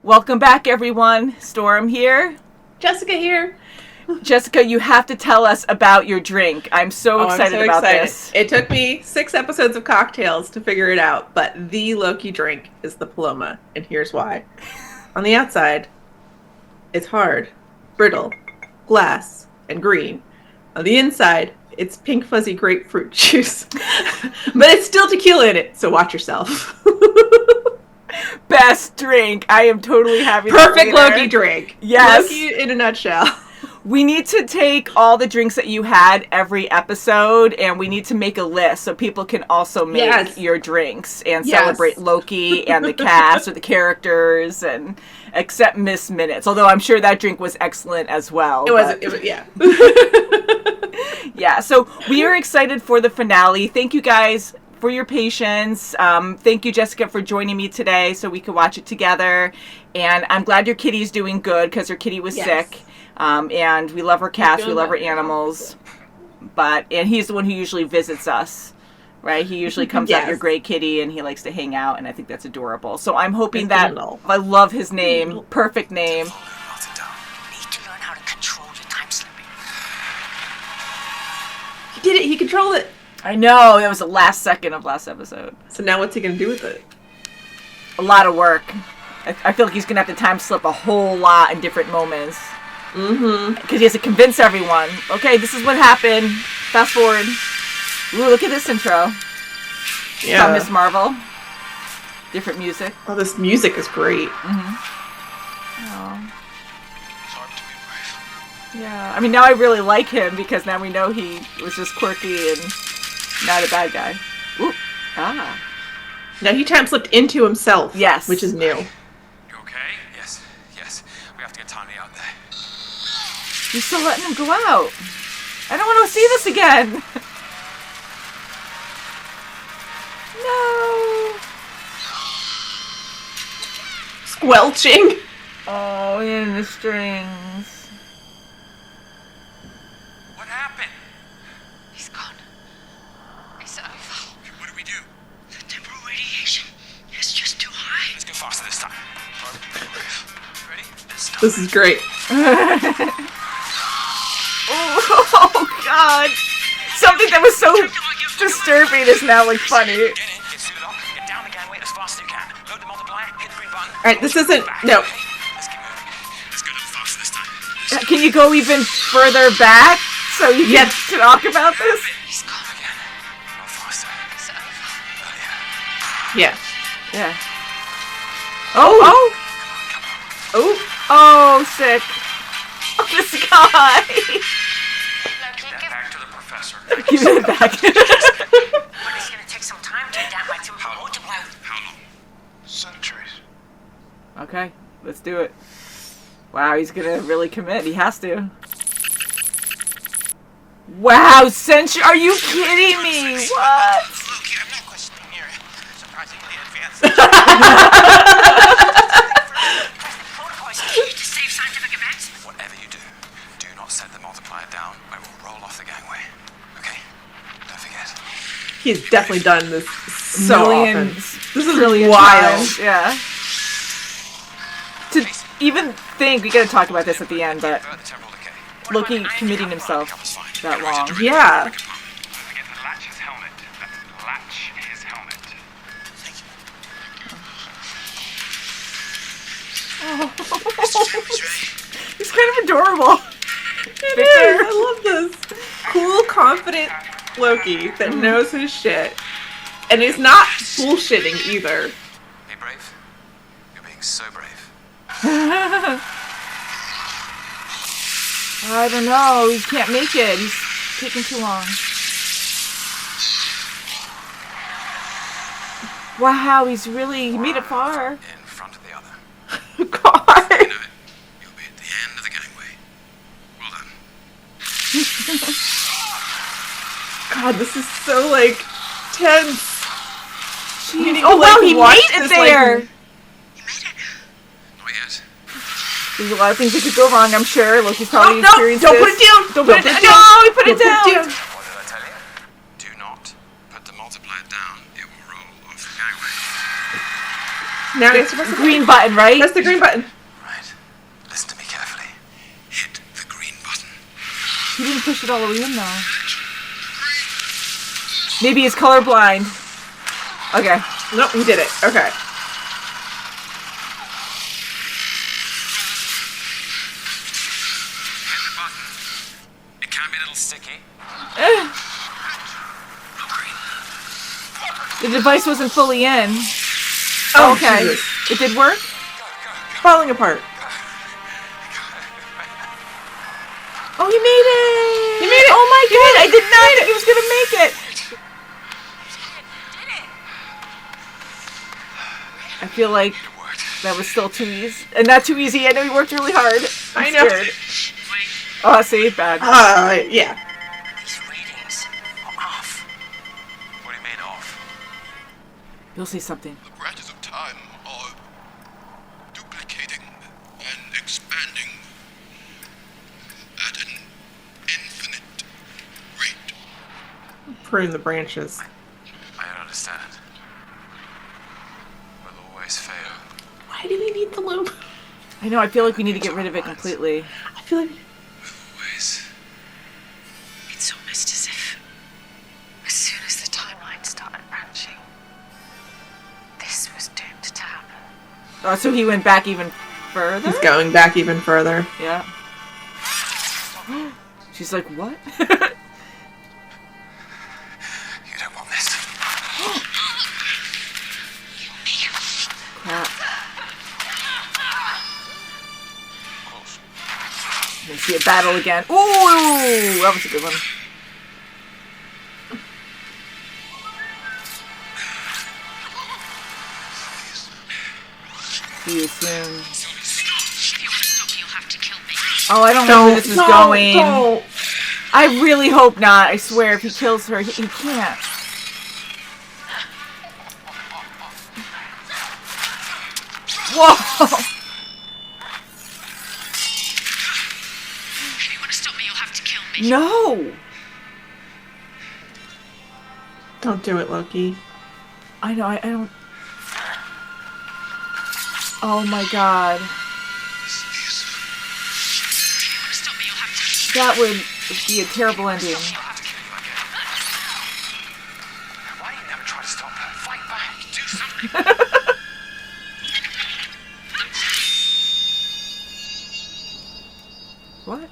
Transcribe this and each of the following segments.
Welcome back, everyone. Storm here. Jessica here. Jessica, you have to tell us about your drink. I'm so excited about this. It took me 6 episodes of cocktails to figure it out, but the Loki drink is the Paloma, and here's why. On the outside, it's hard, brittle, glass, and green. On the inside, it's pink fuzzy grapefruit juice. But it's still tequila in it, so watch yourself. Best drink. I am totally happy. Perfect Loki drink. Yes. Loki in a nutshell. We need to take all the drinks that you had every episode, and we need to make a list so people can also make your drinks and celebrate Loki and the cast or the characters, and except Miss Minutes. Although I'm sure that drink was excellent as well. It was, yeah. Yeah, so we are excited for the finale. Thank you guys for your patience. Thank you, Jessica, for joining me today so we could watch it together. And I'm glad your kitty's doing good because her kitty was sick. And we love her cats. We love her animals. And he's the one who usually visits us, right? He usually comes out your gray kitty and he likes to hang out, and I think that's adorable. So I'm hoping that I love his name. Perfect name. He did it. He controlled it. I know. That was the last second of last episode. So now what's he going to do with it? A lot of work. I feel like he's going to have to time slip a whole lot in different moments. Mm-hmm. Because he has to convince everyone. Okay, this is what happened. Fast forward. Ooh, look at this intro. Yeah. From Miss Marvel. Different music. Oh, this music is great. Mm-hmm. Yeah. I mean, now I really like him because now we know he was just quirky and not a bad guy. Ooh. Ah. Now he time slipped into himself. Yes. Which is new. You okay? Yes. We have to get Tanya out there. You're still letting him go out. I don't want to see this again. No. Squelching. Oh, in the strings. What happened? He's gone. It's over. What do we do? The temporal radiation is just too high. Let's go faster this time. Ready? This is great. Oh, God. Something that was so disturbing is now, like, funny. Get in, get suited up, get down the gangway as fast as you can. Load the multiplier, hit the green button. Alright, this isn't... No. Let's keep moving. Let's go a little faster this time. Can you go even further back so you can talk about this? He's gone again. A little faster. It's over. Yeah. Yeah. Oh! Sick. Oh, this guy. Loki, Back to the professor. Give it back. But it's gonna take some time to adapt my temporal multiplier. How long? Centuries. Okay, let's do it. Wow, he's gonna really commit. He has to. Wow, century? Are you kidding me? What? Loki, I'm not questioning your surprisingly advanced. To save scientific events. Whatever you do, do not set the multiplier down. I will roll off the gangway. Okay? Don't forget. He's definitely done this so often. This is Wild. wild. Yeah. To even think, we gotta talk about this at the end, but Avert the temporal decay. Loki committing himself that long. Yeah. Don't forget to latch his helmet. That's latch his helmet. Thank you. He's kind of adorable. It is. I love this. Cool, confident Loki that knows his shit. And he's not bullshitting either. Hey, Brave. You're being so brave. I don't know. He can't make it. He's taking too long. Wow, he made it far. In front of the other. God. You know it. You'll be at the end of the gangway. Well done. God, this is so, like, tense. Oh, wow, he made it there. You made it. Not yet. There's a lot of things that could go wrong, I'm sure. Loki's probably No, experienced don't this. put it down. Don't put it down. No, he put it down. What did I tell you? Do not put the multiplier down. It will roll off the gangway. Now he has to press the Green button, right? Press the green button. Right. Listen to me carefully. Hit the green button. He didn't push it all the way in, though. Maybe he's colorblind. Okay. Nope, he did it. Okay. Hit the button. It can be a little sticky. The device wasn't fully in. Oh, Okay. Jesus. It did work? Falling apart. Oh, he made it! He made it! Oh my god, I did not think he was gonna make it! I feel like that was still too easy. And not too easy. I know he worked really hard. I I'm know. scared. Oh, see? Bad. Yeah. These readings are off. What do you mean off? You'll say something. The branches of time are duplicating and expanding at an infinite rate. Prune the branches. I don't understand. We'll always fail. Why do we need the loop? I know, I feel like we need to get rid of it completely. I feel like... Always. It's almost as if, as soon as the timeline started branching, this was doomed to happen. Oh, so he went back even further? He's going back even further. Yeah. She's like, what? You don't want this. Crap. We see a battle again. Ooh, that was a good one. See you soon. If you want to stop me, you'll have to kill me. Oh, I don't know where this is going. Don't. I really hope not. I swear, if he kills her, he can't. Whoa! If you want to stop me, you'll have to kill me. No! Don't do it, Loki. I know, I don't... Oh my god. If you want to stop me, you'll have to kill me. That would be a terrible ending. I'll have to kill you again. Why do you never try to stop her? Fight back. Do something. What?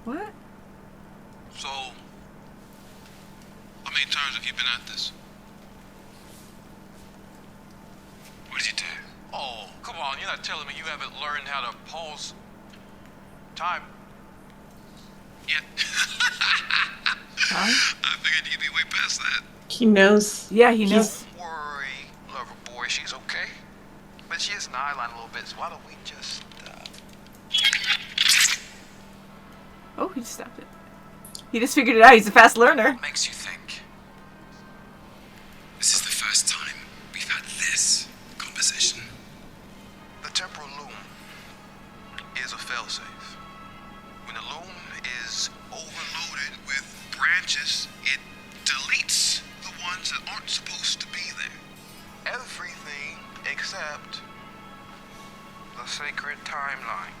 What? So, how many times have you been at this? What did you do? Oh, come on, you're not telling me you haven't learned how to pause time yet. Huh? I figured you'd be way past that. He knows. Yeah, he knows. Don't worry, lover boy, she's okay. But she is an eyeline a little bit, so why don't we just, Oh, he just stopped it. He just figured it out. He's a fast learner. What makes you think? This is the first time we've had this conversation. The temporal loom is a failsafe. When the loom is overloaded with branches, it deletes the ones that aren't supposed to be there. Everything except the sacred timeline.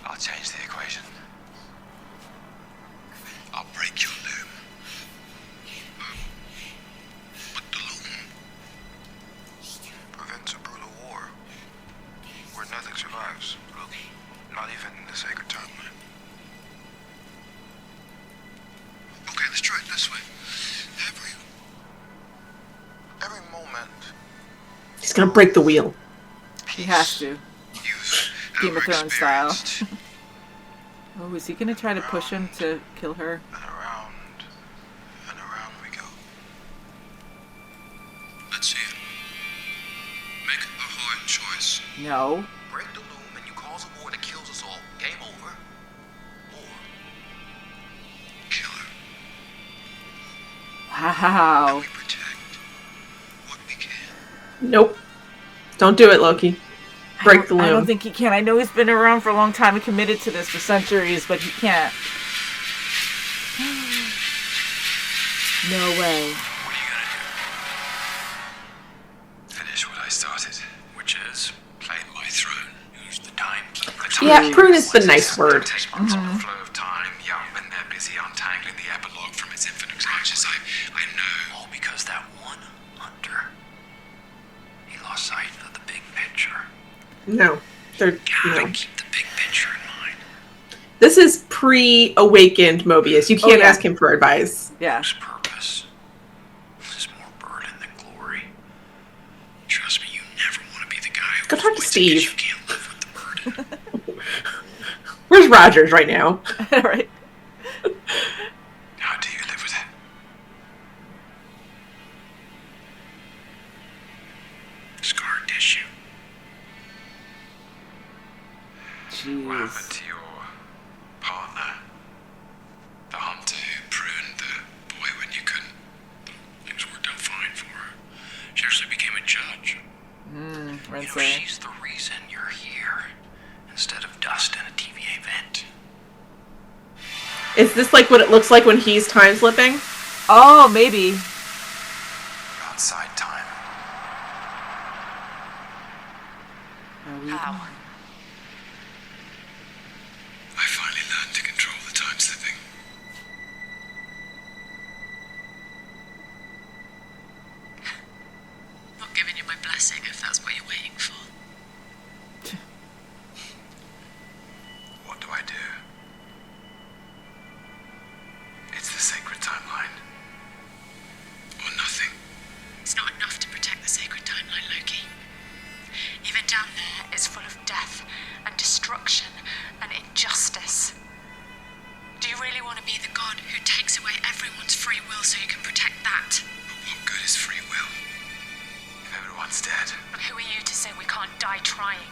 I'll change the equation. I'll break your loom. But the loom prevents a brutal war where nothing survives. Look, not even the sacred timeline. Okay, let's try it this way. Every moment He's gonna break the wheel. He has to. you've Game of ever Thrones style. experienced, Oh, is he gonna try to push him to kill her? and around we go. Let's see it. Make a hard choice. No. Break the loom and you cause a war that kills us all. Game over. Or kill her. Wow. We protect what we can. Nope. Don't do it, Loki. Break the I don't loom. think he can. I know he's been around for a long time and committed to this for centuries, but he can't. No way. What are you gonna started, which is claim my throne. Who's the timekeeper? Yeah, prune is the nice word. Takes months on the flow of time. Yeah, when they're busy untangling the epilogue from its infinite clutches. I know. All because that one hunter. He lost sight of the big picture. No. They're, Gotta no. keep the big picture in mind. This is pre-awakened Mobius. You can't yeah. ask him for advice. Yeah. Whose purpose is more burden than glory. Trust me, you never want to be the guy who Go talk to avoids it 'cause Steve. You can't live with the burden. Where's Rogers right now? Right. How do you live with it? Scar tissue. What happened Jeez. to your partner? The hunter who pruned the boy when you couldn't. Things worked out fine for her. She actually became a judge. You know, Rinse she's the reason you're here instead of dust in a TVA vent. Is this like what it looks like when he's time slipping? Oh, maybe. You're outside time. How? I finally learned to control the time slipping. Not giving you my blessing if that's what you're waiting for. What do I do? It's the sacred timeline. Or nothing. It's not enough to protect the sacred timeline, Loki. Even down there, it's full of death and destruction and injustice. Do you really want to be the god who takes away everyone's free will so you can protect that? But what good is free will? If everyone's dead. And who are you to say we can't die trying?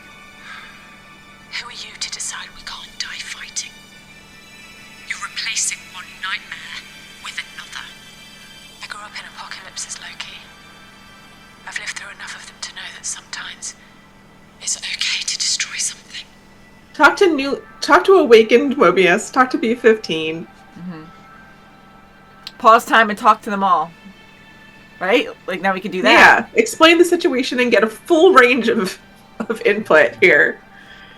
Who are you to decide we can't die fighting? You're replacing one nightmare with another. I grew up in apocalypses, Loki. I've lived through enough of them to know that sometimes it's okay to destroy something. Talk to awakened Mobius. Talk to B-15. Pause time and talk to them all. Right? Like now we can do that. Yeah. Explain the situation and get a full range of input here.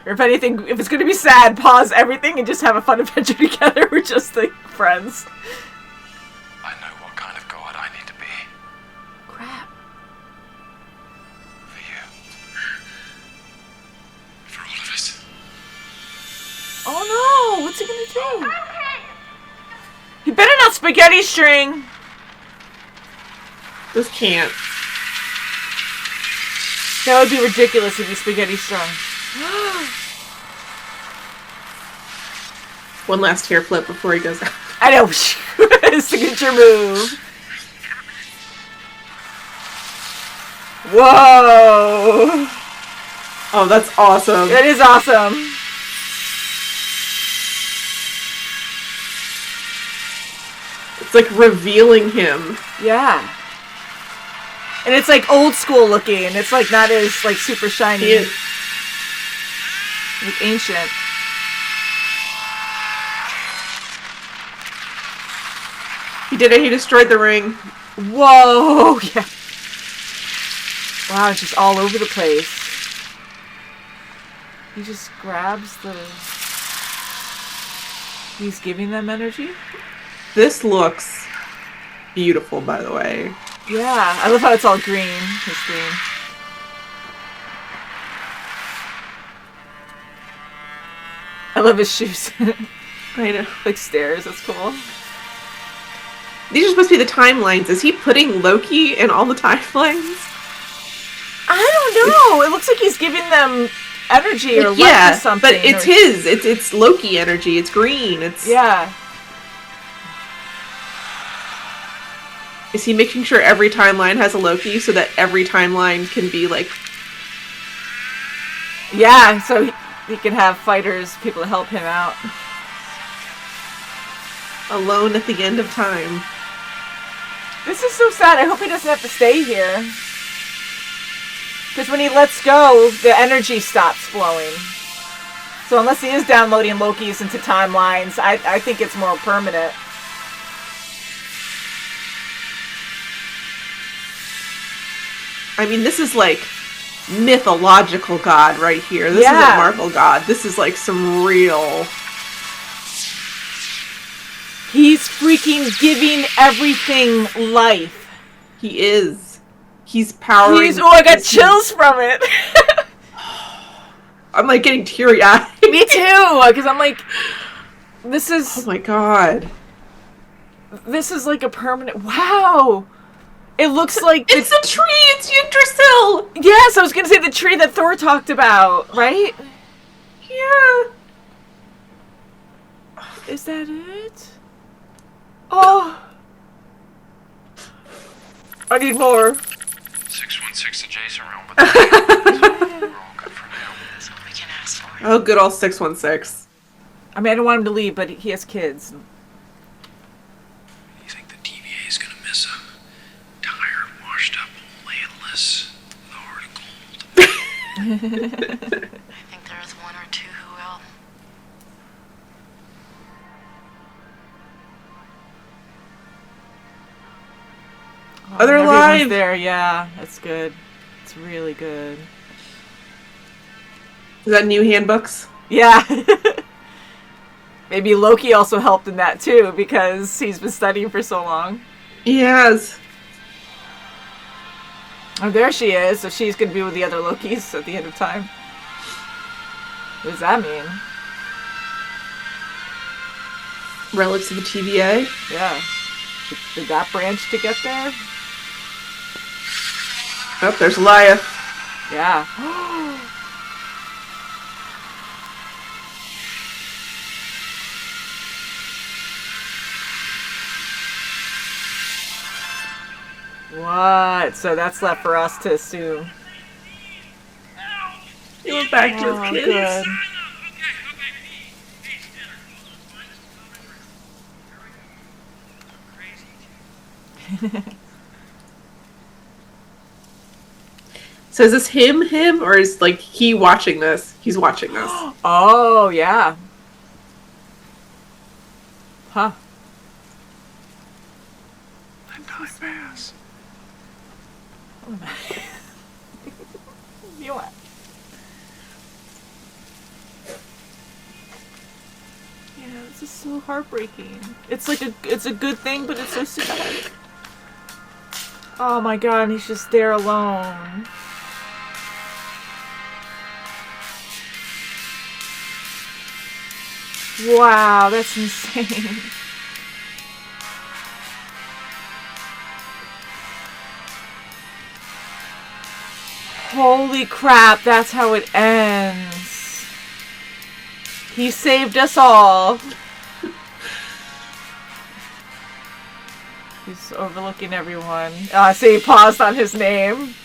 Or if anything, if it's going to be sad, pause everything and just have a fun adventure together. We're just like friends. I know what kind of god I need to be. Crap. For you. For all of us. Oh no! What's he gonna do? He better not spaghetti string! This can't. That would be ridiculous if he spaghetti strung. One last hair flip before he goes out. I know! His signature move. Whoa! Oh, that's awesome. That is awesome. It's like revealing him. Yeah. And it's like old school looking. It's like not as like super shiny. He is- Like ancient. He did it. He destroyed the ring. Whoa! Yeah. Wow, it's just all over the place. He just grabs the... He's giving them energy? This looks beautiful, by the way. Yeah, I love how it's all green, his theme. I love his shoes. I know. Like stairs, that's cool. These are supposed to be the timelines. Is he putting Loki in all the timelines? I don't know. It looks like he's giving them energy or life Yeah, or something. but it's or... his. It's Loki energy. It's green. It's Yeah. Is he making sure every timeline has a Loki so that every timeline can be like... Yeah, so he can have fighters, people to help him out. alone at the end of time? This is so sad. I hope he doesn't have to stay here. Because when he lets go, the energy stops flowing. So unless he is downloading Loki's into timelines, I think it's more permanent. I mean, this is like mythological god right here. This isn't Marvel god. This is like some real... He's freaking giving everything life. He is. He's powering... I got chills from it. I'm like getting teary-eyed. Me too, because I'm like, this is... Oh my god. This is like a permanent... Wow! It looks like... It's a tree! It's Yggdrasil! Yes, I was going to say the tree that Thor talked about, right? Yeah. Is that it? Oh! I need more. 616 adjacent realm, but we're all good for now. That's all we can ask for. Oh, good old 616. I mean, I don't want him to leave, but he has kids. You think the TVA is gonna miss him? Tired, washed up, landless, with a heart of gold. I think there's one or two who will. Oh, they're Everyone's alive. there, yeah. That's good. It's really good. Is that new handbooks? Yeah. Maybe Loki also helped in that too, because he's been studying for so long. Yes. Oh, there she is. So she's going to be with the other Lokis at the end of time. What does that mean? Relics of the TVA. Yeah. Did that branch to get there? Oh, there's Laya. Yeah. What? So that's left for us to assume. He went back to Oh, his kids. good. So is this him, or is like he watching this? He's watching this. Oh, yeah. Huh. Let time pass. You what? Yeah, this is so heartbreaking. It's like it's a good thing, but it's so sad. Oh my god, he's just there alone. Wow, that's insane. Holy crap, that's how it ends. He saved us all. He's overlooking everyone. So he paused on his name.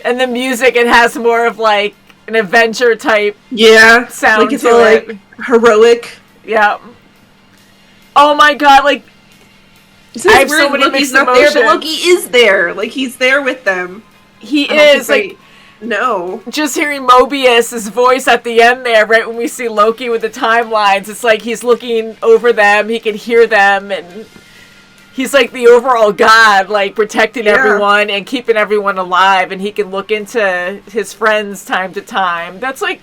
And the music, it has more of like an adventure type sound like it's to all it. like heroic. Yeah. Oh my god, like It's I have so weird many Loki's mixed not there, but emotions. Loki is there. Like he's there with them. he I don't is think like no. just hearing Mobius's voice at the end there, right when we see Loki with the timelines, it's like he's looking over them, he can hear them, and he's like the overall god, like protecting everyone and keeping everyone alive, and he can look into his friends time to time. That's like,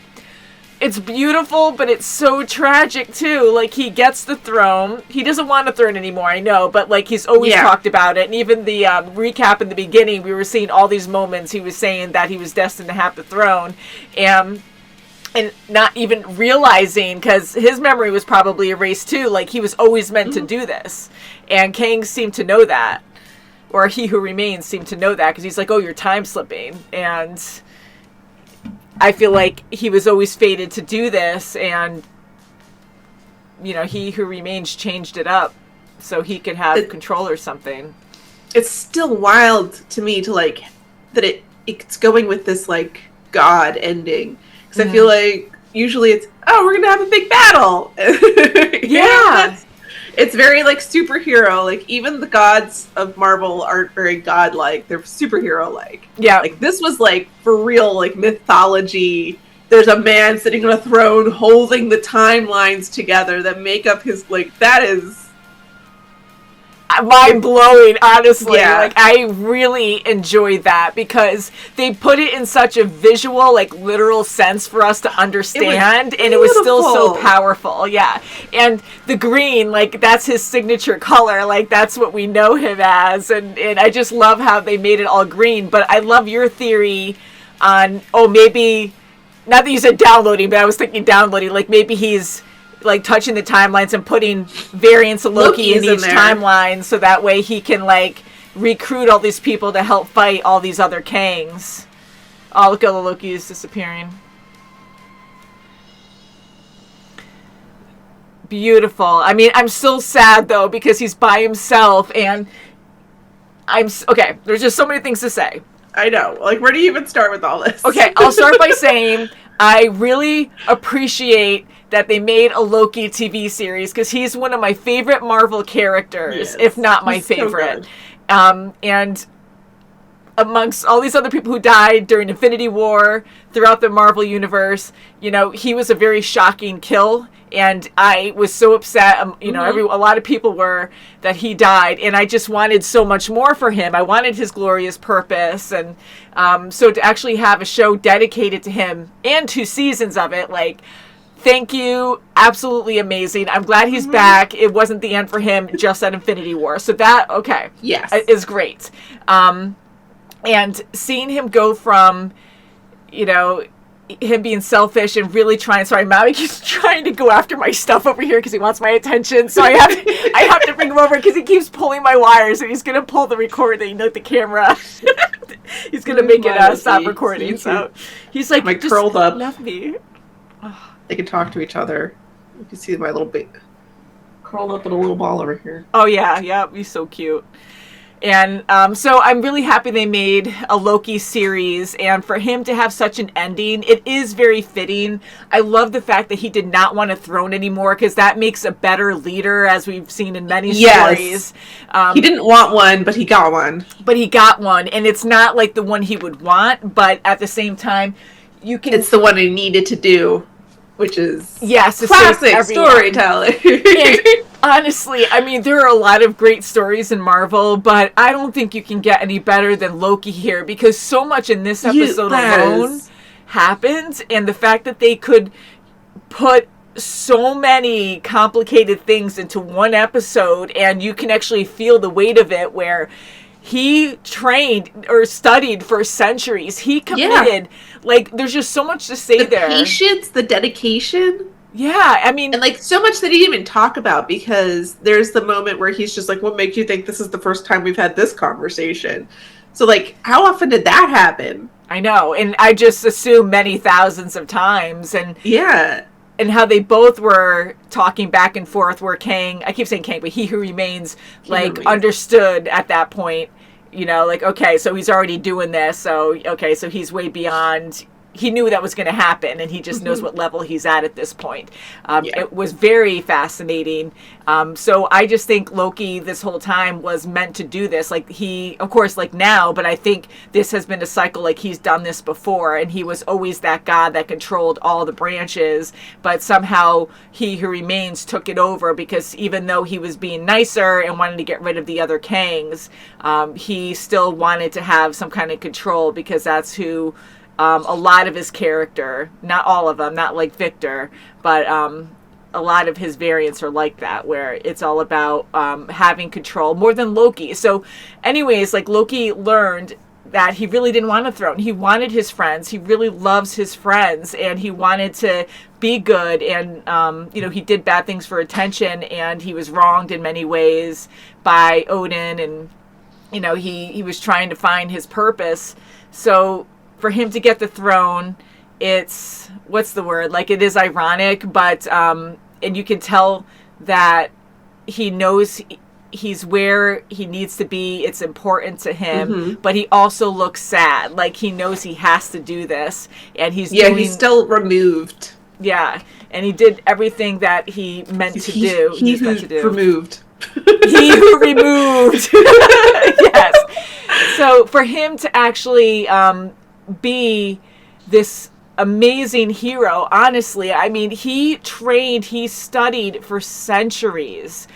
it's beautiful, but it's so tragic too. Like he gets the throne. He doesn't want the throne anymore, I know, but like he's always talked about it. And even the recap in the beginning, we were seeing all these moments. He was saying that he was destined to have the throne, and not even realizing, because his memory was probably erased too. Like he was always meant to do this, and Kang seemed to know that, or He Who Remains seemed to know that, because he's like, "Oh, you're time slipping," and I feel like he was always fated to do this, and you know, He Who Remains changed it up so he could have control or something. It's still wild to me to like that it's going with this like god ending, because I feel like usually it's we're gonna have a big battle. It's very like superhero. Like even the gods of Marvel aren't very godlike. They're superhero like. Yeah. Like this was like for real like mythology. There's a man sitting on a throne holding the timelines together that make up his like that is mind blowing, honestly. Yeah. Like, I really enjoyed that because they put it in such a visual, like, literal sense for us to understand, and it was still so beautiful. powerful. Yeah. And the green, like, that's his signature color. Like, that's what we know him as. And I just love how they made it all green. But I love your theory on, maybe, not that you said downloading, but I was thinking downloading, like, maybe he's like touching the timelines and putting variants of Loki in each timeline, so that way he can like recruit all these people to help fight all these other Kangs. Oh, look at the Loki is disappearing. Beautiful. I mean, I'm still sad though because he's by himself, and okay. There's just so many things to say. I know. Like, where do you even start with all this? Okay, I'll start by saying I really appreciate that they made a Loki TV series because he's one of my favorite Marvel characters, if not my favorite. And amongst all these other people who died during Infinity War, throughout the Marvel Universe, you know, he was a very shocking kill. And I was so upset, you know, a lot of people were, that he died. And I just wanted so much more for him. I wanted his glorious purpose. And so to actually have a show dedicated to him and 2 seasons of it, like, thank you. Absolutely amazing. I'm glad he's back. It wasn't the end for him just at Infinity War. So that, is great. And seeing him go from, you know, him being selfish and really trying. Sorry, Maui keeps trying to go after my stuff over here because he wants my attention. So I have to bring him over because he keeps pulling my wires and he's gonna pull the recording, the camera. He's gonna make it stop recording. So he's like, just curled up. Love me. They can talk to each other. You can see my little curled up in a little ball over here. Oh yeah, he's so cute. And so I'm really happy they made a Loki series, and for him to have such an ending, it is very fitting. I love the fact that he did not want a throne anymore, because that makes a better leader, as we've seen in many stories. He didn't want one, but he got one. And it's not like the one he would want, but at the same time, it's the one he needed to do, which is classic storytelling. And honestly, I mean, there are a lot of great stories in Marvel, but I don't think you can get any better than Loki here, because so much in this episode alone happened, and the fact that they could put so many complicated things into one episode, and you can actually feel the weight of it, where he trained or studied for centuries. He committed. Like, there's just so much to say there. The patience, the dedication. Yeah, I mean... And, like, so much that he didn't even talk about, because there's the moment where he's just like, what makes you think this is the first time we've had this conversation? So, like, how often did that happen? I know, and I just assume many thousands of times. And yeah. And how they both were talking back and forth, where Kang, I keep saying Kang, but He Who Remains, understood at that point, you know, like, okay, so he's already doing this, so, okay, so he's way beyond, he knew that was going to happen, and he just knows what level he's at this point. It was very fascinating. So I just think Loki this whole time was meant to do this. Like, he, of course, like now, but I think this has been a cycle, like he's done this before, and he was always that god that controlled all the branches, but somehow He Who Remains took it over, because even though he was being nicer and wanted to get rid of the other Kangs, he still wanted to have some kind of control, because that's who... a lot of his character, not all of them, not like Victor, but a lot of his variants are like that, where it's all about having control more than Loki. So anyways, like, Loki learned that he really didn't want a throne. He wanted his friends. He really loves his friends, and he wanted to be good. And, you know, he did bad things for attention, and he was wronged in many ways by Odin, and, you know, he was trying to find his purpose. So for him to get the throne, it's, what's the word? Like, it is ironic, but, and you can tell that he knows he's where he needs to be. It's important to him, but he also looks sad. Like, he knows he has to do this, and he's he's still removed. Yeah, and he did everything that he meant to do. He who's removed. He who removed. Yes. So for him to actually be this amazing hero, honestly. I mean, he studied for centuries.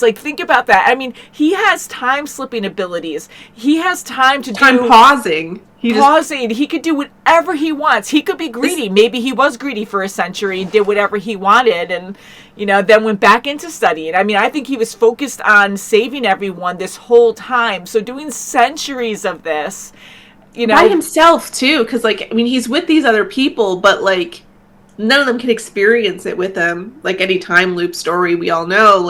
Like, think about that. I mean, he has time slipping abilities. He has time to pausing. He could do whatever he wants. He could be greedy. Maybe he was greedy for a century and did whatever he wanted, and then went back into studying. I mean, I think he was focused on saving everyone this whole time. So doing centuries of this, by himself too, because he's with these other people, but none of them can experience it with him. Like any time loop story, we all know,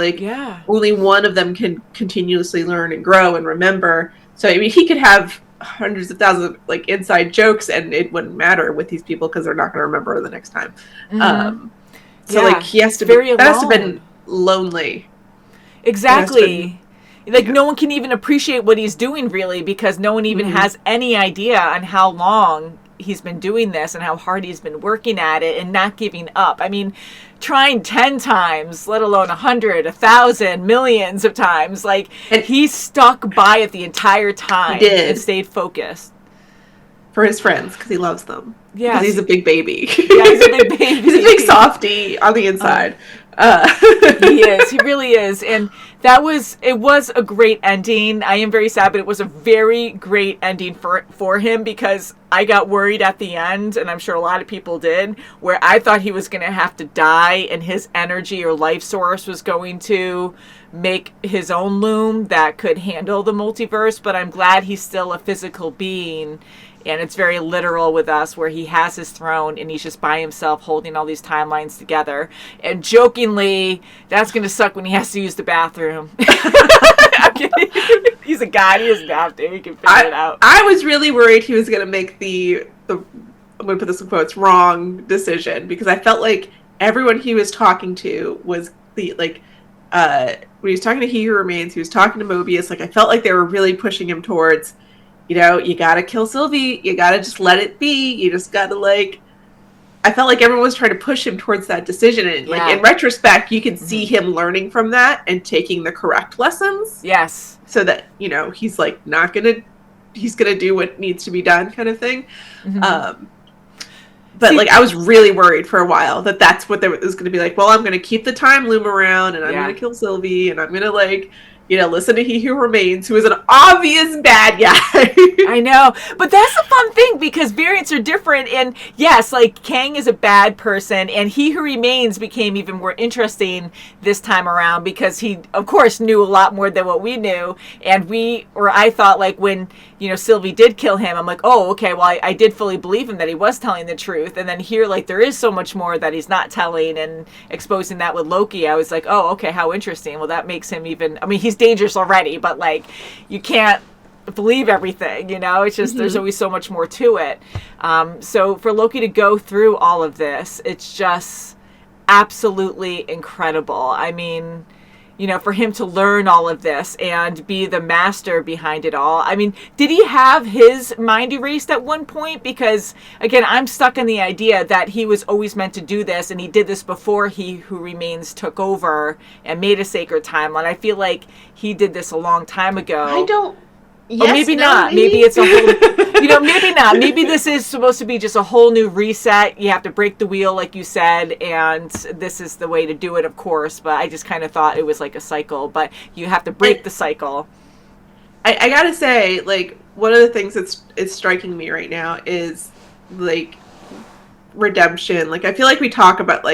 only one of them can continuously learn and grow and remember. So I mean, he could have hundreds of thousands of inside jokes, and it wouldn't matter with these people because they're not going to remember the next time. So he has to that has to have been lonely. Exactly. No one can even appreciate what he's doing, really, because no one even has any idea on how long he's been doing this and how hard he's been working at it and not giving up. I mean, trying 10 times, let alone 100, 1,000, millions of times. And he stuck by it the entire time and stayed focused. For his friends, because he loves them. Yeah. He's a big baby. Yeah, he's a big baby. He's a big softie on the inside. He is. He really is. And it was a great ending. I am very sad, but it was a very great ending for him, because I got worried at the end, and I'm sure a lot of people did, where I thought he was going to have to die and his energy or life source was going to make his own loom that could handle the multiverse. But I'm glad he's still a physical being. And it's very literal with us, where he has his throne and he's just by himself holding all these timelines together. And jokingly, that's going to suck when he has to use the bathroom. He's a god. He doesn't have to. He can figure it out. I was really worried he was going to make the I'm going to put this in quotes, wrong decision, because I felt like everyone he was talking to was when he was talking to He Who Remains, he was talking to Mobius. I felt like they were really pushing him towards, you gotta kill Sylvie. You gotta just let it be. You just gotta I felt like everyone was trying to push him towards that decision. And in retrospect, you can see him learning from that and taking the correct lessons. Yes. So that, he's he's gonna do what needs to be done, kind of thing. Mm-hmm. But I was really worried for a while that that's what it was going to be like. Well, I'm going to keep the time loom around, and I'm going to kill Sylvie, and I'm going to listen to He Who Remains, who is an obvious bad guy. I know. But that's the fun thing, because variants are different. And yes, Kang is a bad person, and He Who Remains became even more interesting this time around, because he, of course, knew a lot more than what we knew. And I thought, when, Sylvie did kill him, I'm like, oh, okay, well, I did fully believe him that he was telling the truth. And then here, there is so much more that he's not telling, and exposing that with Loki, I was like, oh, okay, how interesting. Well, that makes him even, he's dangerous already, but you can't believe everything, it's just there's always so much more to it. So for Loki to go through all of this, it's just absolutely incredible. I mean, for him to learn all of this and be the master behind it all. I mean, did he have his mind erased at one point? Because, again, I'm stuck in the idea that he was always meant to do this, and he did this before He Who Remains took over and made a sacred timeline. I feel like he did this a long time ago. I don't... Yes, or maybe not. Maybe it's a whole... maybe not. Maybe this is supposed to be just a whole new reset. You have to break the wheel, like you said, and this is the way to do it, of course. But I just kind of thought it was like a cycle. But you have to break the cycle. I gotta say, one of the things that's striking me right now is, redemption. I feel like we talk about,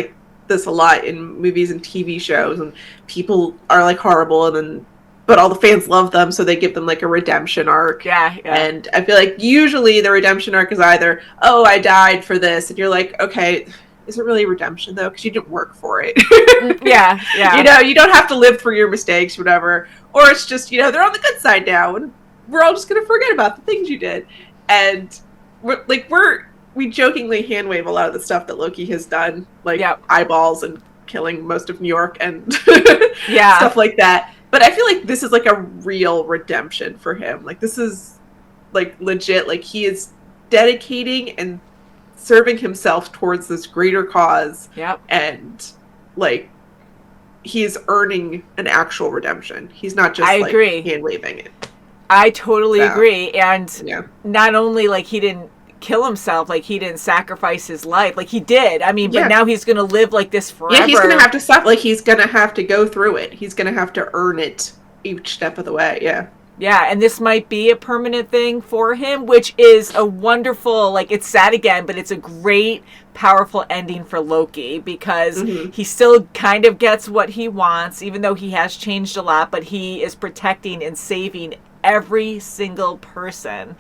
this a lot in movies and TV shows, and people are, horrible, and then... but all the fans love them, so they give them, a redemption arc. Yeah. And I feel like usually the redemption arc is either, oh, I died for this, and you're like, okay, is it really redemption, though? Because you didn't work for it. Yeah. You don't have to live through your mistakes, whatever. Or it's just, they're on the good side now, and we're all just going to forget about the things you did. And we jokingly hand-wave a lot of the stuff that Loki has done, eyeballs and killing most of New York and stuff like that. But I feel like this is a real redemption for him. This is legit. He is dedicating and serving himself towards this greater cause. Yep. And he is earning an actual redemption. He's not just agree. hand waving it. I totally agree. And not only he didn't kill himself. Like, he didn't sacrifice his life. Like, he did. I mean, Yeah. but now he's going to live like this forever. Yeah, he's going to have to suffer. Like, he's going to have to go through it. He's going to have to earn it each step of the way. Yeah. Yeah, and this might be a permanent thing for him, which is a wonderful, like, it's sad again, but it's a great, powerful ending for Loki, because he still kind of gets what he wants, even though he has changed a lot, but he is protecting and saving every single person.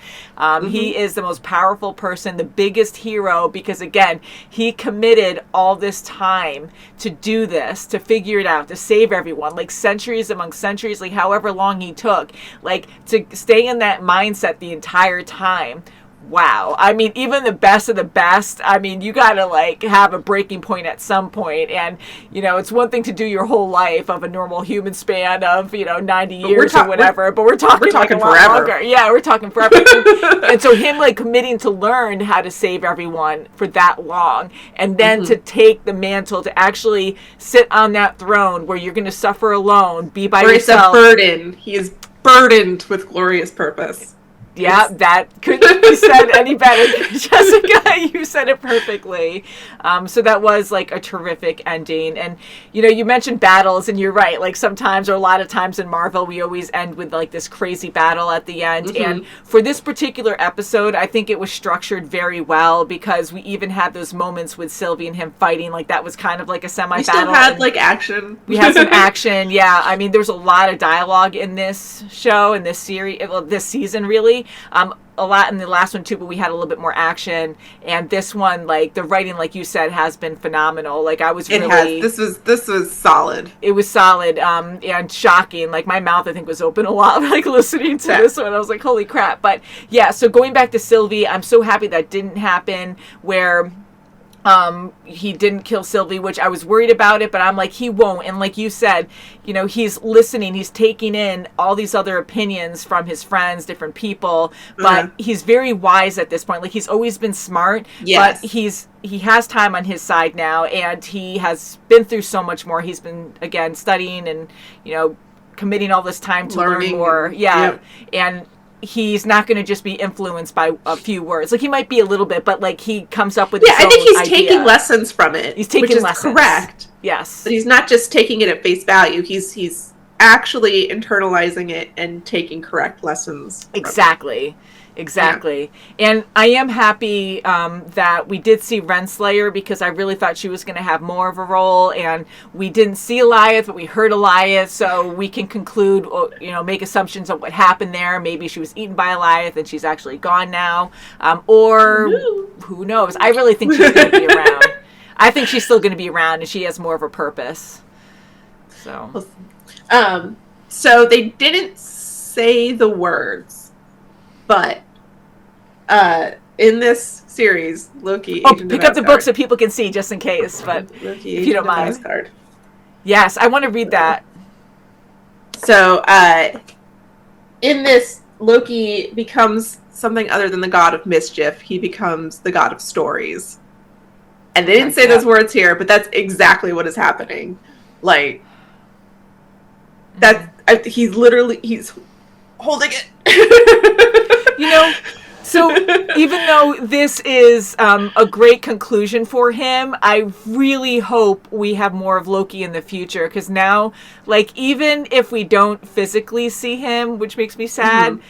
He is the most powerful person, the biggest hero, because again, he committed all this time to do this, to figure it out, to save everyone, like centuries among centuries, like however long he took, like to stay in that mindset the entire time. Wow. I mean, even the best of the best, I mean, you got to like have a breaking point at some point. And, you know, it's one thing to do your whole life of a normal human span of, 90 years or whatever, but we're talking like a lot forever. longer. Yeah, we're talking forever. And so him like committing to learn how to save everyone for that long, and then to take the mantle to actually sit on that throne where you're going to suffer alone, be by yourself. It's a burden. He is burdened with glorious purpose. Yeah, that couldn't be said any better, Jessica. You said it perfectly. So that was like a terrific ending. And, you mentioned battles, and you're right. Like sometimes, or a lot of times in Marvel, we always end with like this crazy battle at the end. And for this particular episode, I think it was structured very well, because we even had those moments with Sylvie and him fighting. Like that was kind of like a semi-battle. We still had like action. We had some action, yeah. I mean, there was a lot of dialogue in this show, in this series, well, this season, really. A lot in the last one too, but we had a little bit more action. And this one, like the writing, like you said, has been phenomenal. Like I was This was solid. It was solid, and shocking. Like my mouth, I think, was open a lot, like listening to this one. I was like, holy crap. But yeah, so going back to Sylvie, I'm so happy that didn't happen, where he didn't kill Sylvie, which I was worried about it, but I'm like, he won't. And like you said, he's listening, he's taking in all these other opinions from his friends, different people, but he's very wise at this point. Like he's always been smart, but he has time on his side now, and he has been through so much more. He's been, again, studying and, committing all this time to learn more. And he's not going to just be influenced by a few words. Like he might be a little bit, but like he comes up with his own I think he's idea. taking lessons from it. He's taking which is lessons. Correct. Yes. But he's not just taking it at face value. He's actually internalizing it and taking correct lessons. Exactly. And I am happy that we did see Renslayer, because I really thought she was going to have more of a role, and we didn't see Eliath, but we heard Eliath, so we can conclude, make assumptions of what happened there. Maybe she was eaten by Eliath and she's actually gone now, or who knows. I really think she's going to be around. I think she's still going to be around, and she has more of a purpose. So they didn't say the words, but in this series, Loki. Pick up the book so people can see, just in case. But Loki, if you don't mind, Asgard. Yes, I want to read that. So, in this, Loki becomes something other than the god of mischief. He becomes the god of stories. And they didn't say those words here, but that's exactly what is happening. Like, he's holding it. So even though this is a great conclusion for him, I really hope we have more of Loki in the future, because now, like, even if we don't physically see him, which makes me sad,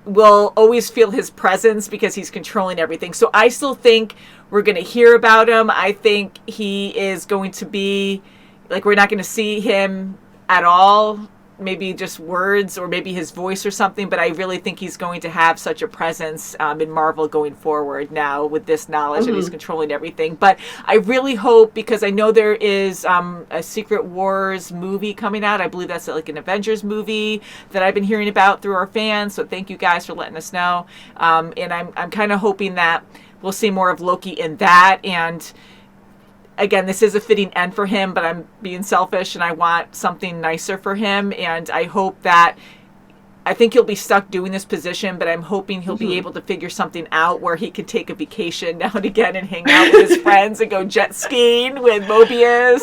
we'll always feel his presence because he's controlling everything. So I still think we're going to hear about him. I think he is going to be, like, we're not going to see him at all, maybe just words or maybe his voice or something, but I really think he's going to have such a presence in Marvel going forward now with this knowledge that he's controlling everything. But I really hope, because I know there is a Secret Wars movie coming out. I believe that's like an Avengers movie that I've been hearing about through our fans, so thank you guys for letting us know. And I'm kind of hoping that we'll see more of Loki in that. And again, this is a fitting end for him, but I'm being selfish and I want something nicer for him. And I hope that, I think he'll be stuck doing this position, but I'm hoping he'll be able to figure something out where he can take a vacation now and again and hang out with his friends and go jet skiing with Mobius.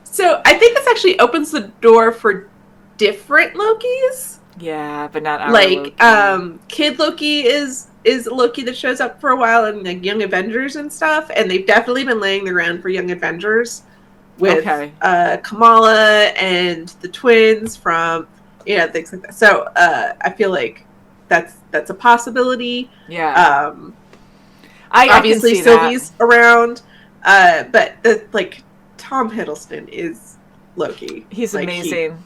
So I think this actually opens the door for different Lokis. Yeah, but not our Like, Loki. Kid Loki is is Loki that shows up for a while in like Young Avengers and stuff, and they've definitely been laying the ground for Young Avengers with Kamala and the twins from things like that. So I feel like that's a possibility. Yeah. Obviously I can see Sylvie's that. around, but Tom Hiddleston is Loki. He's like, amazing.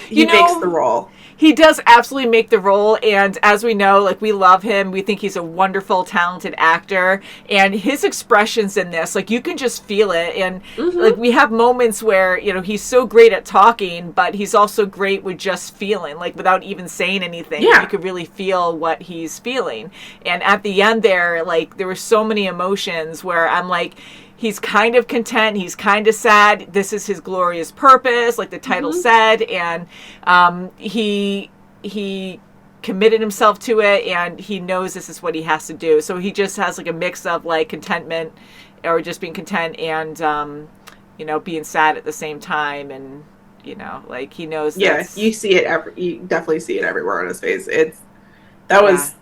He makes the role. He does absolutely make the role, and as we know, like, we love him. We think he's a wonderful, talented actor, and his expressions in this, like, you can just feel it, and like, we have moments where, he's so great at talking, but he's also great with just feeling, like, without even saying anything. You could really feel what he's feeling, and at the end there, like, there were so many emotions where I'm like, he's kind of content, he's kind of sad, this is his glorious purpose, like the title said, and he committed himself to it, and he knows this is what he has to do. So he just has like a mix of like contentment, or just being content, and being sad at the same time, and like he knows. Yeah, you see it. You definitely see it everywhere on his face. That was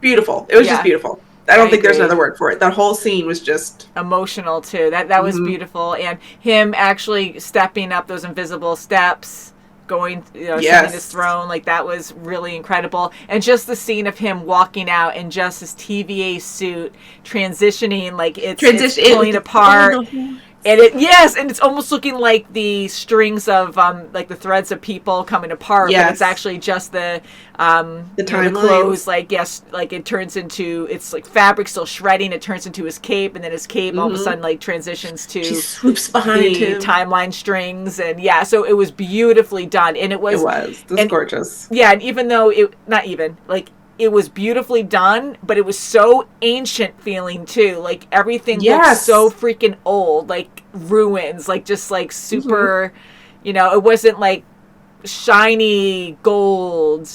beautiful. It was just beautiful. I don't think there's another word for it. That whole scene was just emotional too. That was beautiful, and him actually stepping up those invisible steps, going, sitting his throne, like that was really incredible. And just the scene of him walking out in just his TVA suit, transitioning, like it's pulling apart. And it's almost looking like the strings of like the threads of people coming apart, but it's actually just the clothes. Like like it turns into, it's like fabric still shredding. It turns into his cape, and then his cape all of a sudden like transitions to swoops behind him. Timeline strings, and so it was beautifully done, and it was gorgeous. Yeah, and even though it was beautifully done, but it was so ancient feeling too. Like everything looked so freaking old, like ruins, like just like super, it wasn't like shiny gold,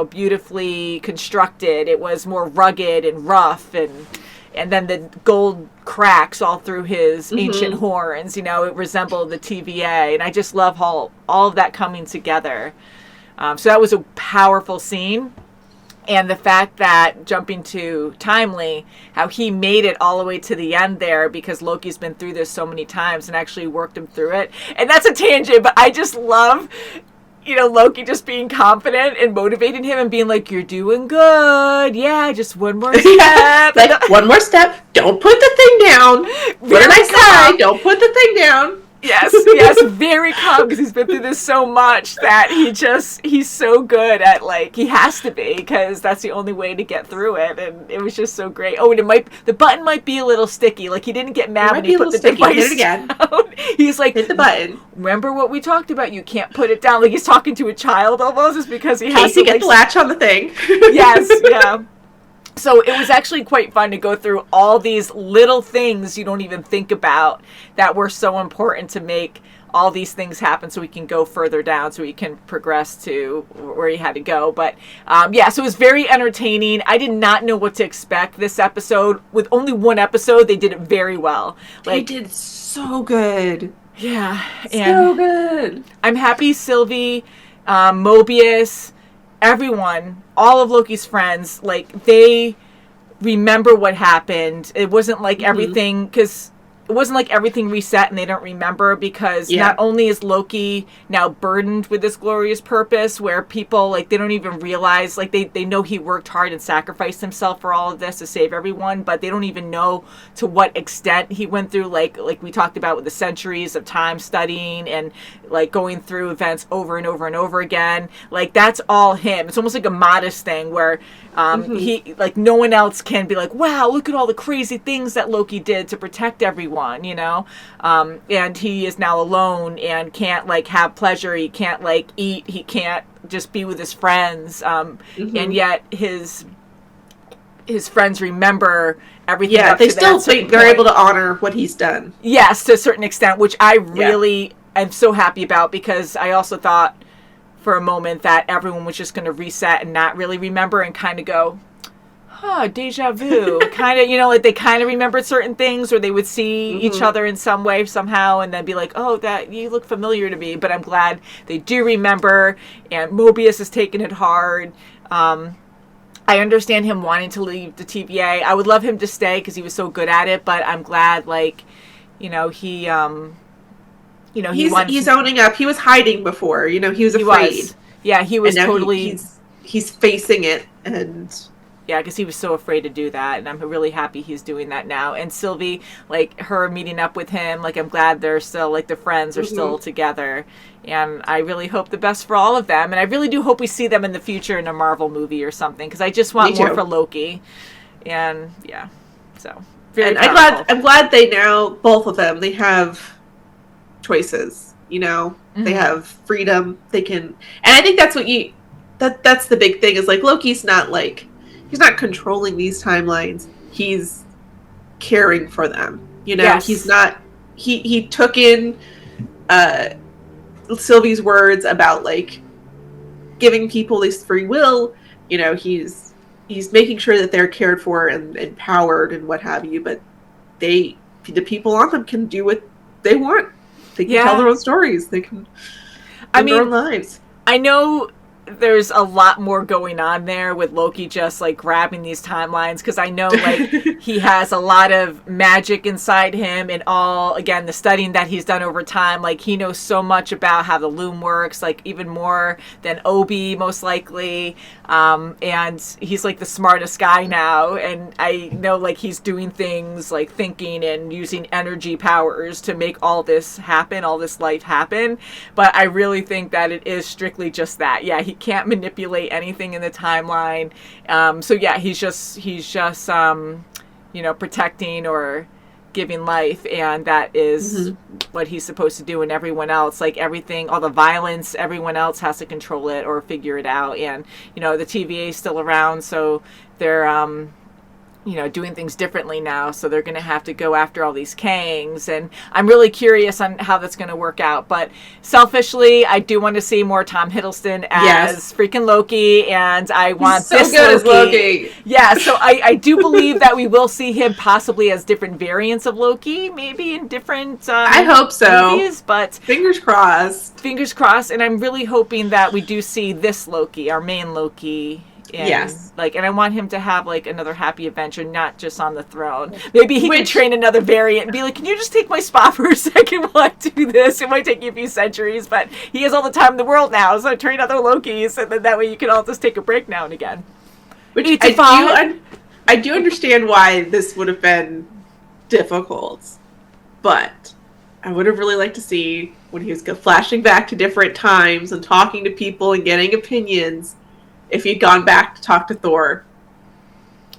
beautifully constructed. It was more rugged and rough, and then the gold cracks all through his ancient horns. It resembled the TVA, and I just love all of that coming together. So that was a powerful scene. And the fact that, jumping to Timely, how he made it all the way to the end there, because Loki's been through this so many times and actually worked him through it. And that's a tangent, but I just love, Loki just being confident and motivating him and being like, you're doing good. Yeah, just one more step. Like, one more step. Don't put the thing down. What did I say? Don't put the thing down. Yes, very calm, because he's been through this so much that he's so good at, like, he has to be, because that's the only way to get through it, and it was just so great. Oh, and the button might be a little sticky, like, he didn't get mad when he put the device Hit it again. down. He's like, hit the button. Remember what we talked about? You can't put it down. Like, he's talking to a child almost, just because he has to get the latch on the thing. Yes, yeah. So it was actually quite fun to go through all these little things you don't even think about that were so important to make all these things happen, so we can go further down, so we can progress to where he had to go. But so it was very entertaining. I did not know what to expect this episode. With only one episode, they did it very well. They did so good. Yeah. So good. I'm happy Sylvie, Mobius, everyone, all of Loki's friends, like, they remember what happened. It wasn't like everything, because it wasn't like everything reset and they don't remember, because not only is Loki now burdened with this glorious purpose where people, like, they don't even realize, like, they know he worked hard and sacrificed himself for all of this to save everyone, but they don't even know to what extent he went through, like we talked about, with the centuries of time studying and, like, going through events over and over and over again. Like, that's all him. It's almost like a modest thing where he, like, no one else can be like, wow, look at all the crazy things that Loki did to protect everyone, and he is now alone and can't, like, have pleasure. He can't, like, eat. He can't just be with his friends, and yet his friends remember everything. Yeah, they still think they're able to honor what he's done. Yes, to a certain extent, which I really am so happy about, because I also thought for a moment that everyone was just going to reset and not really remember and kind of go, deja vu. Kind of, like, they kind of remembered certain things, or they would see each other in some way, somehow, and then be like, oh, that, you look familiar to me. But I'm glad they do remember, and Mobius is taking it hard. I understand him wanting to leave the TVA. I would love him to stay because he was so good at it, but I'm glad, like, he he's owning up. He was hiding before, he was afraid. Yeah, he was and now totally... he's facing it, and... Yeah, because he was so afraid to do that, and I'm really happy he's doing that now. And Sylvie, like, her meeting up with him, like, I'm glad they're still, like, the friends are still together. And I really hope the best for all of them. And I really do hope we see them in the future in a Marvel movie or something, because I just want more for Loki. And, yeah, so... And I'm glad they now, both of them, they have choices, They have freedom, they can... And I think that's what that's the big thing, is, like, Loki's not, like... He's not controlling these timelines. He's caring for them. Yes. He's not... He took in Sylvie's words about, like, giving people this free will. He's making sure that they're cared for and empowered and what have you. But the people on them can do what they want. They can tell their own stories. They can live their own lives. I know there's a lot more going on there with Loki just, like, grabbing these timelines, because I know, like, he has a lot of magic inside him, and all, again, the studying that he's done over time, like, he knows so much about how the loom works, like, even more than Obi, most likely, and he's, like, the smartest guy now, and I know, like, he's doing things, like, thinking and using energy powers to make all this happen, all this life happen, but I really think that it is strictly just that. Yeah, he can't manipulate anything in the timeline. So yeah, he's just protecting or giving life, and that is what he's supposed to do. And everyone else, like, everything, all the violence, everyone else has to control it or figure it out. And the TVA is still around, so they're doing things differently now, so they're going to have to go after all these Kangs, and I'm really curious on how that's going to work out. But selfishly, I do want to see more Tom Hiddleston as freaking Loki, and I want so good as Loki. Yeah, so I do believe that we will see him possibly as different variants of Loki, maybe in different I hope so. movies, but fingers crossed. Fingers crossed, and I'm really hoping that we do see this Loki, our main Loki. And, and I want him to have, like, another happy adventure, not just on the throne. Maybe he can train another variant and be like, can you just take my spot for a second while I do this? It might take you a few centuries, but he has all the time in the world now, so train other Lokis, and then that way you can all just take a break now and again. Which I do understand why this would have been difficult, but I would have really liked to see when he was flashing back to different times and talking to people and getting opinions, if he'd gone back to talk to Thor.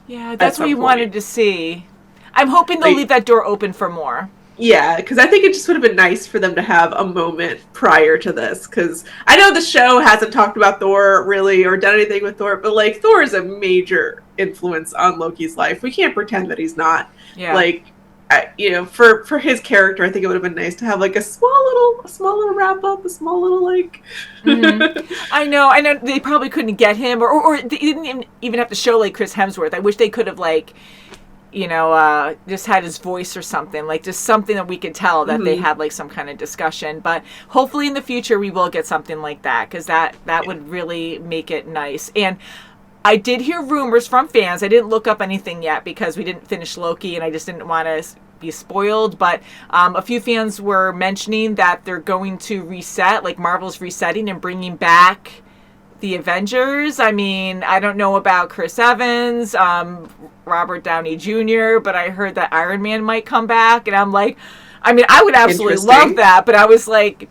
Yeah, that's what you wanted to see. I'm hoping they'll leave that door open for more. Yeah, because I think it just would have been nice for them to have a moment prior to this. Because I know the show hasn't talked about Thor really or done anything with Thor, but, like, Thor is a major influence on Loki's life. We can't pretend that he's not. Yeah. Like, for his character, I think it would have been nice to have, like, a small little wrap up, a small little, like. I know they probably couldn't get him, or they didn't even have to show, like, Chris Hemsworth. I wish they could have, like, just had his voice or something, like, just something that we could tell that they had, like, some kind of discussion. But hopefully in the future we will get something like that, because that would really make it nice. And I did hear rumors from fans. I didn't look up anything yet because we didn't finish Loki and I just didn't want to be spoiled. But a few fans were mentioning that they're going to reset, like Marvel's resetting and bringing back the Avengers. I mean, I don't know about Chris Evans, Robert Downey Jr., but I heard that Iron Man might come back. And I'm like, I mean, I would absolutely love that. But I was like,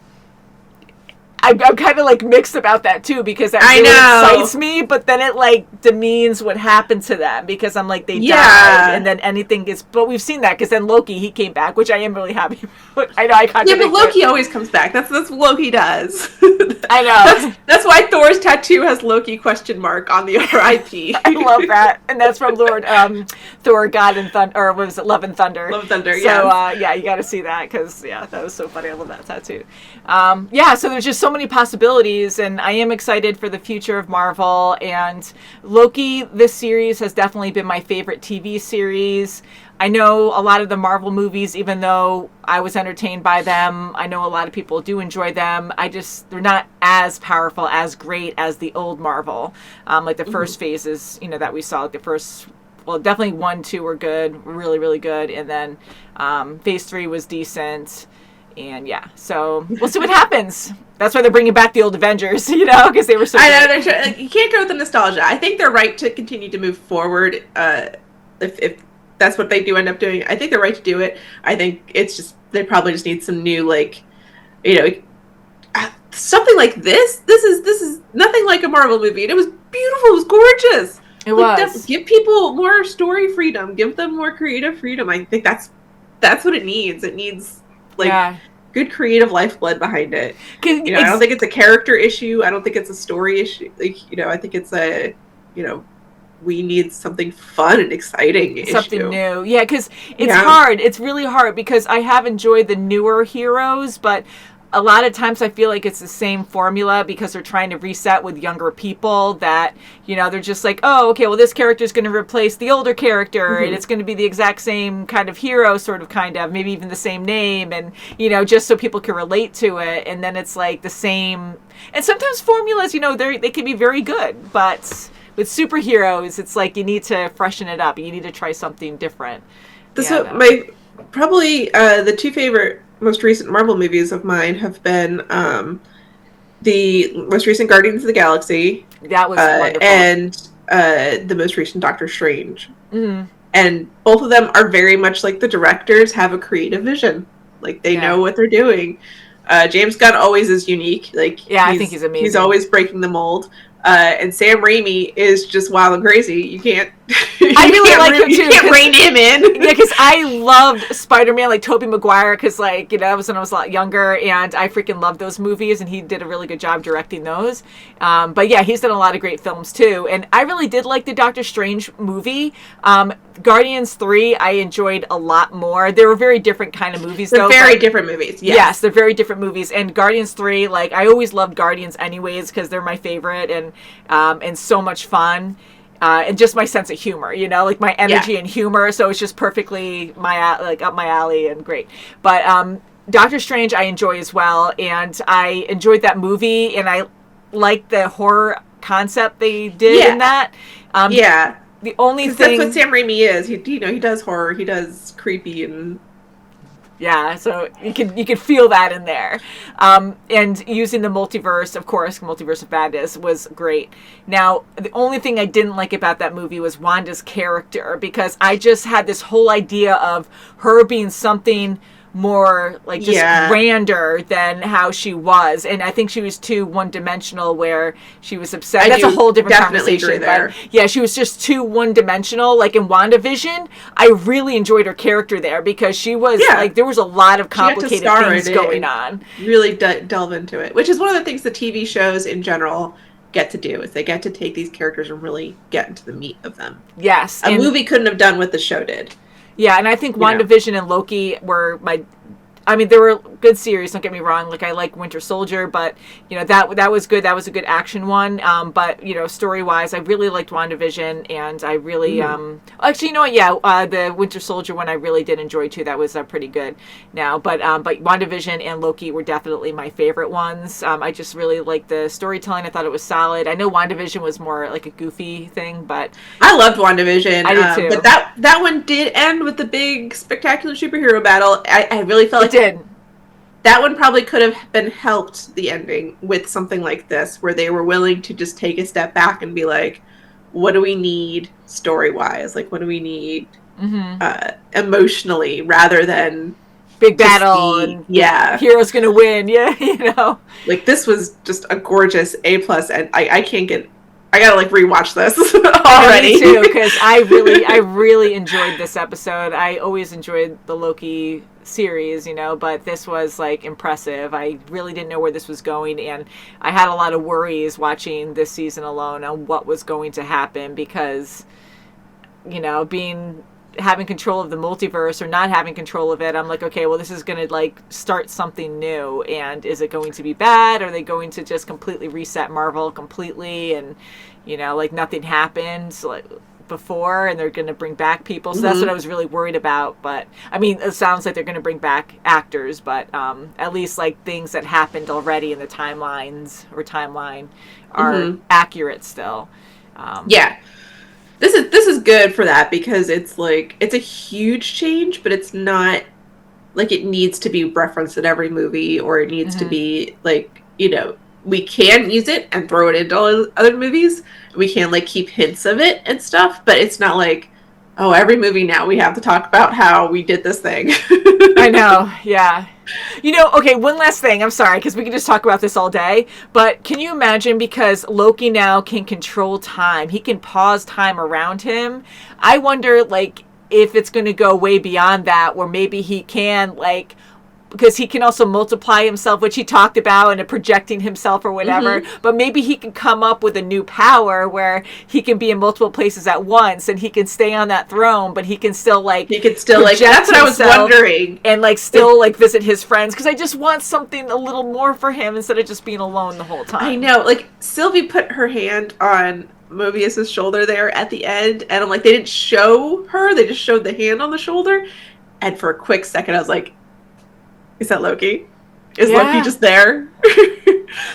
I'm kind of, like, mixed about that, too, because that really excites me, but then it, like, demeans what happened to them, because I'm like, they died, and then anything gets... But we've seen that, because then Loki, he came back, which I am really happy about. I know, I contradict but Loki always comes back. That's what Loki does. I know. That's why Thor's tattoo has Loki ? On the RIP. I love that. And that's from Lord Thor, God and Thunder, or what was it, Love and Thunder? Love and Thunder, so, yes. yeah, you got to see that because, yeah, that was so funny. I love that tattoo. Yeah, so there's just so many possibilities, and I am excited for the future of Marvel. And Loki, this series has definitely been my favorite TV series. I know a lot of the Marvel movies, even though I was entertained by them, I know a lot of people do enjoy them. They're not as powerful, as great as the old Marvel. Like the first phases, that we saw, like the first. Well, definitely 1, 2 were good, really, really good, and then Phase 3 was decent, and yeah, so we'll see what happens. That's why they're bringing back the old Avengers, because they were so. I know you can't go with the nostalgia. I think they're right to continue to move forward. If that's what they do end up doing, I think they're right to do it. I think it's just they probably just need some new something like this. This is nothing like a Marvel movie, and it was beautiful. It was gorgeous. It was. Give people more story freedom. Give them more creative freedom. I think that's what it needs. It needs good creative lifeblood behind it. I don't think it's a character issue. I don't think it's a story issue. I think it's we need something fun and exciting. Something new. Yeah, because it's hard. It's really hard because I have enjoyed the newer heroes, but a lot of times I feel like it's the same formula because they're trying to reset with younger people that, they're just like, oh, okay, well, this character is going to replace the older character and it's going to be the exact same kind of hero, maybe even the same name. And, just so people can relate to it. And then it's like the same. And sometimes formulas, they can be very good. But with superheroes, it's like you need to freshen it up. You need to try something different. My probably the two favorite most recent Marvel movies of mine have been the most recent Guardians of the Galaxy. That was wonderful. And the most recent Doctor Strange. Mm-hmm. And both of them are very much like the directors have a creative vision. Like they know what they're doing. James Gunn always is unique. I think he's amazing. He's always breaking the mold. And Sam Raimi is just wild and crazy. You can't. I really like him too. You can't rein him in. Yeah, because I loved Spider-Man, like Tobey Maguire, because that was when I was a lot younger, and I freaking loved those movies, and he did a really good job directing those. But yeah, he's done a lot of great films too, and I really did like the Doctor Strange movie. Guardians 3, I enjoyed a lot more. They were very different kind of movies, they're very different movies. Yes, they're very different movies. And Guardians 3, I always loved Guardians anyways because they're my favorite and so much fun. And just my sense of humor, my energy and humor. So it's just perfectly up my alley and great. But Doctor Strange, I enjoy as well, and I enjoyed that movie, and I liked the horror concept they did in that. The only thing that's what Sam Raimi is. He does horror. He does creepy and. Yeah, so you could feel that in there. And using the multiverse, of course, Multiverse of Madness was great. Now, the only thing I didn't like about that movie was Wanda's character, because I just had this whole idea of her being something more grander than how she was, and I think she was too one-dimensional where she was obsessed. That's a whole different conversation. But yeah, she was just too one-dimensional. Like in WandaVision, I really enjoyed her character there because she was there was a lot of complicated things going on. Really delve into it, which is one of the things the TV shows in general get to do, is they get to take these characters and really get into the meat of them. Yes, a movie couldn't have done what the show did. Yeah, and I think WandaVision and Loki were they were good series, don't get me wrong. I like Winter Soldier, but, that was good. That was a good action one. But, story-wise, I really liked WandaVision, and I really, actually, you know what? Yeah, the Winter Soldier one I really did enjoy, too. That was pretty good now. But WandaVision and Loki were definitely my favorite ones. I just really liked the storytelling. I thought it was solid. I know WandaVision was more like a goofy thing, but... I loved WandaVision. I did, too. But that one did end with the big, spectacular superhero battle. I really felt like... did. That one probably could have been helped, the ending, with something like this, where they were willing to just take a step back and be like, what do we need story-wise? What do we need emotionally, rather than... Big battle, and hero's gonna win, This was just a gorgeous A+, and I can't get... I gotta rewatch this already. Me too, because I really enjoyed this episode. I always enjoyed the Loki series, but this was impressive. I really didn't know where this was going, and I had a lot of worries watching this season alone on what was going to happen because, being having control of the multiverse or not having control of it, I'm like, okay, well, this is going to like start something new. And is it going to be bad? Are they going to just completely reset Marvel completely? And, you know, like nothing happened like before, and they're going to bring back people. So that's what I was really worried about. But I mean, it sounds like they're going to bring back actors, but at least like things that happened already in the timeline are accurate still. Yeah. This is good for that, because it's like, it's a huge change, but it's not like it needs to be referenced in every movie, or it needs to be like, you know, we can use it and throw it into other movies. We can like keep hints of it and stuff, but it's not like, oh, every movie now we have to talk about how we did this thing. I know, yeah. You know, okay, one last thing. I'm sorry, because we can just talk about this all day. But can you imagine, because Loki now can control time, he can pause time around him. I wonder, like, if it's going to go way beyond that, where maybe he can, like, because he can also multiply himself, which he talked about, and projecting himself or whatever. But maybe he can come up with a new power where he can be in multiple places at once, and he can stay on that throne, but he can still like that's what I was wondering, and like still like visit his friends. Because I just want something a little more for him instead of just being alone the whole time. I know, like Sylvie put her hand on Mobius's shoulder there at the end, and I'm like, they didn't show her; they just showed the hand on the shoulder. And for a quick second, I was like, is that Loki? Is Loki just there?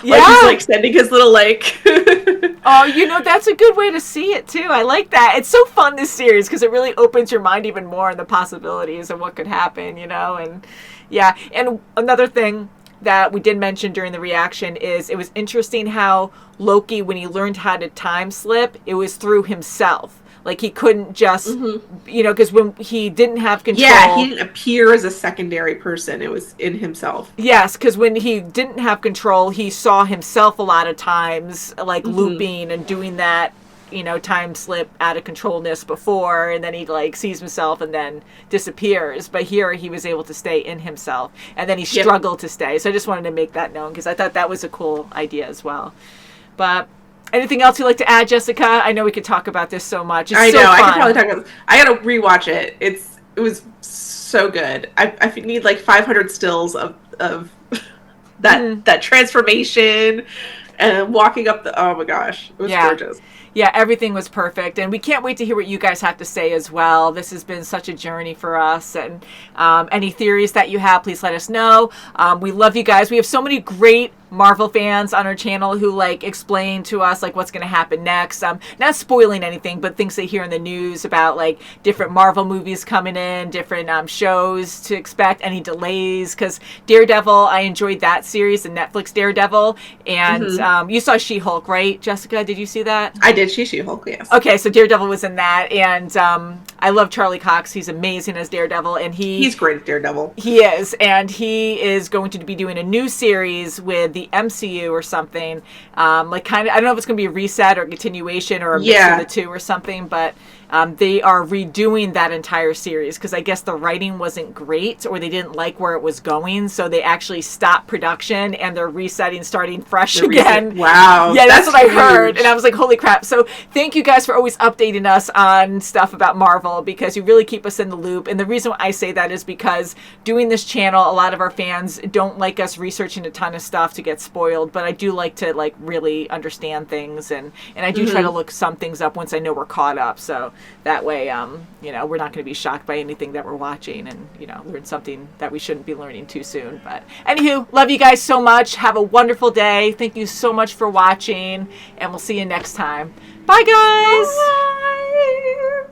Like he's like sending his little like. Oh, you know, that's a good way to see it too. I like that. It's so fun, this series, because it really opens your mind even more on the possibilities of what could happen, you know? And yeah. And another thing that we did mention during the reaction is it was interesting how Loki, when he learned how to time slip, it was through himself. Like, he couldn't just, you know, because when he didn't have control... Yeah, he didn't appear as a secondary person. It was in himself. Yes, because when he didn't have control, he saw himself a lot of times, like, looping and doing that, you know, time slip out of controlness before, and then he, like, sees himself and then disappears. But here, he was able to stay in himself, and then he struggled to stay. So I just wanted to make that known, because I thought that was a cool idea as well. But... anything else you'd like to add, Jessica? I know we could talk about this so much. It's so fun. I could probably talk about this. I gotta rewatch it. It was so good. I need like 500 stills of that transformation and walking up the. Oh my gosh, it was gorgeous. Yeah, everything was perfect, and we can't wait to hear what you guys have to say as well. This has been such a journey for us, and any theories that you have, please let us know. We love you guys. We have so many great Marvel fans on our channel who like explain to us like what's going to happen next. Not spoiling anything, but things they hear in the news about like different Marvel movies coming in, different shows to expect, any delays. Because Daredevil, I enjoyed that series, the Netflix Daredevil, and you saw She-Hulk, right, Jessica? Did you see that? I did. She-Hulk, yes. Okay, so Daredevil was in that, and I love Charlie Cox. He's amazing as Daredevil, and he's great at Daredevil. He is, and he is going to be doing a new series with the MCU or something. Like kind of, I don't know if it's going to be a reset or a continuation or a mix of the two or something, but they are redoing that entire series because I guess the writing wasn't great or they didn't like where it was going, so they actually stopped production and they're resetting, starting fresh again. Wow. Yeah, that's what I heard, and I was like, holy crap. So thank you guys for always updating us on stuff about Marvel because you really keep us in the loop. And the reason why I say that is because doing this channel, a lot of our fans don't like us researching a ton of stuff to get spoiled, but I do like to like really understand things, and I do try to look some things up once I know we're caught up, so that way you know, we're not going to be shocked by anything that we're watching and, you know, learn something that we shouldn't be learning too soon. But anywho, love you guys so much. Have a wonderful day. Thank you so much for watching, and we'll see you next time. Bye guys. Bye.